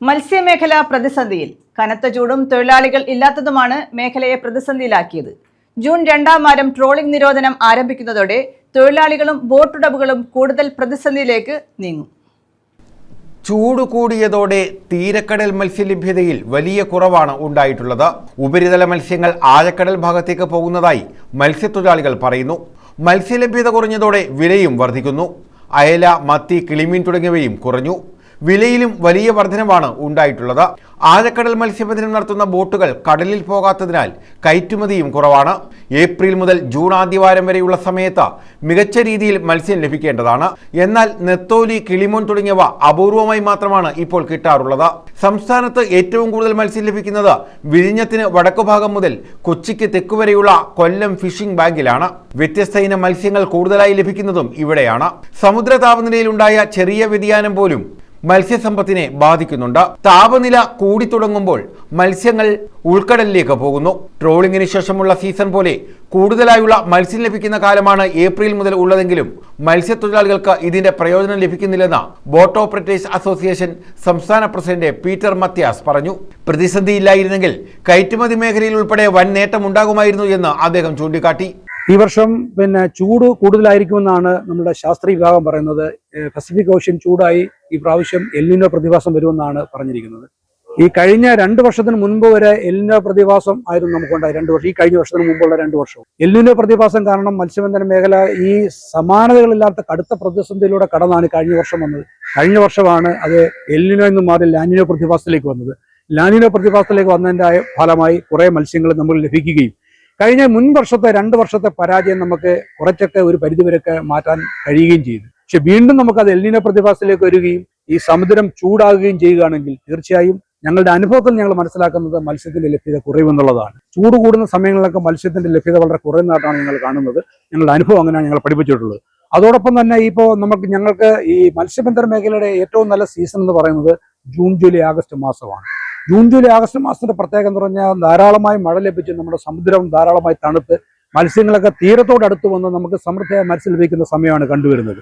മത്സ്യമേഖല പ്രതിസന്ധിയിൽ കനത്ത ചൂടും തൊഴിലാളികൾ ഇല്ലാത്തതുമാണ് മേഖലയെ പ്രതിസന്ധിയിലാക്കിയത്. ജൂൺ 2-ാം വാരം ട്രോളിംഗ് നിരോധനം ആരംഭിക്കുന്നതോടെ തൊഴിലാളികളും ബോട്ടുടമകളും കൂടുതൽ പ്രതിസന്ധിയിലേക്ക് നീങ്ങും. ചൂട് കൂടിയതോടെ തീരക്കടൽ മത്സ്യലഭ്യതയിൽ വലിയ കുറവാണ് ഉണ്ടായിട്ടുള്ളത്. ഉപരിതല മത്സ്യങ്ങൾ ആഴക്കടൽ ഭാഗത്തേക്ക് പോകുന്നതായി മത്സ്യത്തൊഴിലാളികൾ പറയുന്നു. മത്സ്യലഭ്യത കുറഞ്ഞതോടെ വിലയും വർദ്ധിക്കുന്നു. അയല, മത്തി, കിളിമീൻ തുടങ്ങിയവയും കുറഞ്ഞു. വിലയിലും വലിയ വർധനവാണ് ഉണ്ടായിട്ടുള്ളത്. ആഴക്കടൽ മത്സ്യബന്ധനം നടത്തുന്ന ബോട്ടുകൾ കടലിൽ പോകാത്തതിനാൽ കയറ്റുമതിയും കുറവാണ്. ഏപ്രിൽ മുതൽ ജൂൺ ആദ്യവാരം വരെയുള്ള സമയത്ത് മികച്ച രീതിയിൽ മത്സ്യം ലഭിക്കേണ്ടതാണ്. എന്നാൽ നെത്തോലി, കിളിമോൻ തുടങ്ങിയവ അപൂർവമായി മാത്രമാണ് ഇപ്പോൾ കിട്ടാറുള്ളത്. സംസ്ഥാനത്ത് ഏറ്റവും കൂടുതൽ മത്സ്യം ലഭിക്കുന്നത് വിഴിഞ്ഞത്തിന് വടക്കുഭാഗം മുതൽ കൊച്ചിക്ക് തെക്കുവരെയുള്ള കൊല്ലം ഫിഷിംഗ് ബാങ്കിലാണ്. വ്യത്യസ്ത ഇനം മത്സ്യങ്ങൾ കൂടുതലായി ലഭിക്കുന്നതും ഇവിടെയാണ്. സമുദ്ര താപനിലയിലുണ്ടായ ചെറിയ വ്യതിയാനം പോലും മത്സ്യസമ്പത്തിനെ ബാധിക്കുന്നുണ്ട്. താപനില കൂടിത്തുടങ്ങുമ്പോൾ മത്സ്യങ്ങൾ ഉൾക്കടലിലേക്ക് പോകുന്നു. ട്രോളിംഗിന് ശേഷമുള്ള സീസൺ പോലെ കൂടുതലായുള്ള മത്സ്യം ലഭിക്കുന്ന കാലമാണ് ഏപ്രിൽ മുതൽ ഉള്ളതെങ്കിലും മത്സ്യത്തൊഴിലാളികൾക്ക് ഇതിന്റെ പ്രയോജനം ലഭിക്കുന്നില്ലെന്ന് ബോട്ട് ഓപ്പറേറ്റേഴ്സ് അസോസിയേഷൻ സംസ്ഥാന പ്രസിഡന്റ് പീറ്റർ മത്യാസ് പറഞ്ഞു. പ്രതിസന്ധിയില്ലായിരുന്നെങ്കിൽ കയറ്റുമതി മേഖലയിൽ ഉൾപ്പെടെ വൻ നേട്ടം ഉണ്ടാകുമായിരുന്നു എന്ന് അദ്ദേഹം ചൂണ്ടിക്കാട്ടി. ഈ വർഷം ചൂട് കൂടുതലായിരിക്കുമെന്നാണ് നമ്മുടെ ശാസ്ത്രീയ വിഭാഗം പറയുന്നത്. പസഫിക് ഓഷ്യൻ ചൂടായി ഈ പ്രാവശ്യം എൽനിനോ പ്രതിഭാസം വരുമെന്നാണ് പറഞ്ഞിരിക്കുന്നത്. ഈ കഴിഞ്ഞ 2 വർഷത്തിന് മുൻപ് വരെ എൽനിനോ പ്രതിഭാസം ആയിരുന്നു നമുക്കുണ്ടായി. 2 വർഷം, ഈ കഴിഞ്ഞ വർഷത്തിന് മുമ്പുള്ള 2 വർഷവും എൽനിനോ പ്രതിഭാസം കാരണം മത്സ്യബന്ധന മേഖല ഈ സമാനതകളില്ലാത്ത കടുത്ത പ്രതിസന്ധിയിലൂടെ കടന്നാണ് കഴിഞ്ഞ വർഷം വന്നത്. കഴിഞ്ഞ വർഷമാണ് അത് എൽനിനോ എന്ന് മാറി ലാനിനോ പ്രതിഭാസത്തിലേക്ക് വന്നത്. ലാനിനോ പ്രതിഭാസത്തിലേക്ക് വന്നതിൻ്റെ ഫലമായി കുറേ മത്സ്യങ്ങൾ നമ്മൾ ലഭിക്കുകയും കഴിഞ്ഞ മുൻ വർഷത്തെ 2 വർഷത്തെ പരാജയം നമുക്ക് കുറച്ചൊക്കെ ഒരു പരിധിവരെയൊക്കെ മാറ്റാൻ കഴിയുകയും ചെയ്തു. പക്ഷെ വീണ്ടും നമുക്കത് എൽനിനോ പ്രതിഭാസത്തിലേക്ക് വരികയും ഈ സമുദ്രം ചൂടാകുകയും ചെയ്യുകയാണെങ്കിൽ തീർച്ചയായും ഞങ്ങളുടെ അനുഭവത്തിൽ ഞങ്ങൾ മനസ്സിലാക്കുന്നത് മത്സ്യത്തിന്റെ ലഭ്യത കുറയുമെന്നുള്ളതാണ്. ചൂട് കൂടുന്ന സമയങ്ങളിലൊക്കെ മത്സ്യത്തിന്റെ ലഭ്യത വളരെ കുറയുന്നതായിട്ടാണ് ഞങ്ങൾ കാണുന്നത്. ഞങ്ങളുടെ അനുഭവം അങ്ങനെയാണ് ഞങ്ങൾ പഠിപ്പിച്ചിട്ടുള്ളത്. അതോടൊപ്പം തന്നെ ഇപ്പോൾ ഞങ്ങൾക്ക് ഈ മത്സ്യബന്ധന മേഖലയുടെ ഏറ്റവും നല്ല സീസൺ എന്ന് പറയുന്നത് ജൂൺ, ജൂലൈ, ആഗസ്റ്റ് മാസമാണ്. ജൂൺ, ജൂലൈ, ആഗസ്റ്റ് മാസത്തിന്റെ പ്രത്യേകത എന്ന് പറഞ്ഞാൽ ധാരാളമായി മഴ ലഭിച്ച് നമ്മുടെ സമുദ്രം ധാരാളമായി തണുത്ത് മത്സ്യങ്ങളൊക്കെ തീരത്തോടടുത്ത് വന്ന് നമുക്ക് സമൃദ്ധിയായ മത്സ്യം ലഭിക്കുന്ന സമയമാണ് കണ്ടുവരുന്നത്.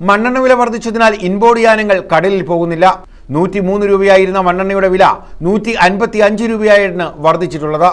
മണ്ണെണ്ണ വില വർദ്ധിച്ചതിനാൽ ഇൻബോർഡ് യാനങ്ങൾ കടലിൽ പോകുന്നില്ല. 103 രൂപയായിരുന്ന മണ്ണെണ്ണയുടെ വില 155 രൂപയായാണ് വർദ്ധിച്ചിട്ടുള്ളത്.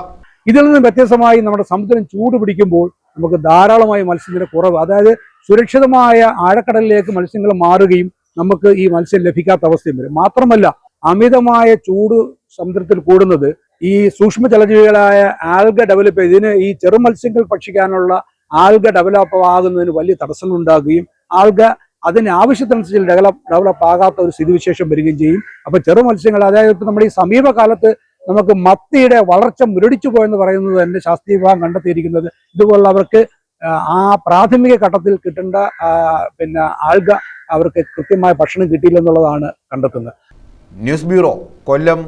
ഇതിൽ നിന്ന് വ്യത്യസ്തമായി നമ്മുടെ സമുദ്രം ചൂട് പിടിക്കുമ്പോൾ നമുക്ക് ധാരാളമായി മത്സ്യത്തിന്റെ കുറവ്, അതായത് സുരക്ഷിതമായ ആഴക്കടലിലേക്ക് മത്സ്യങ്ങൾ മാറുകയും നമുക്ക് ഈ മത്സ്യം ലഭിക്കാത്ത അവസ്ഥയും വരും. മാത്രമല്ല, അമിതമായ ചൂട് സമുദ്രത്തിൽ കൂടുന്നത് ഈ സൂക്ഷ്മ ജലജീവികളായ ആൽഗ ഡെവലപ്പ് ചെയ്ത് ഇതിന് ഈ ചെറു മത്സ്യങ്ങൾ ഭക്ഷിക്കാനുള്ള ആൽഗ ഡെവലപ്പ് ആകുന്നതിന് വലിയ തടസ്സങ്ങൾ ഉണ്ടാകുകയും ആൽഗ അതിന് ആവശ്യത്തിനനുസരിച്ച് ഡെവലപ്പ് ആകാത്ത ഒരു സ്ഥിതിവിശേഷം വരികയും ചെയ്യും. അപ്പൊ ചെറു മത്സ്യങ്ങൾ, അതായത് നമ്മുടെ ഈ സമീപകാലത്ത് നമുക്ക് മത്തിയുടെ വളർച്ച മുരടിച്ചു പോയെന്ന് പറയുന്നത് തന്നെ ശാസ്ത്രീയ വിഭാഗം കണ്ടെത്തിയിരിക്കുന്നത് ഇതുപോലുള്ള അവർക്ക് ആ പ്രാഥമിക ഘട്ടത്തിൽ കിട്ടേണ്ട ആൽഗ അവർക്ക് കൃത്യമായ ഭക്ഷണം കിട്ടിയില്ലെന്നുള്ളതാണ് കണ്ടെത്തുന്നത്. ന്യൂസ് ബ്യൂറോ, കൊല്ലം.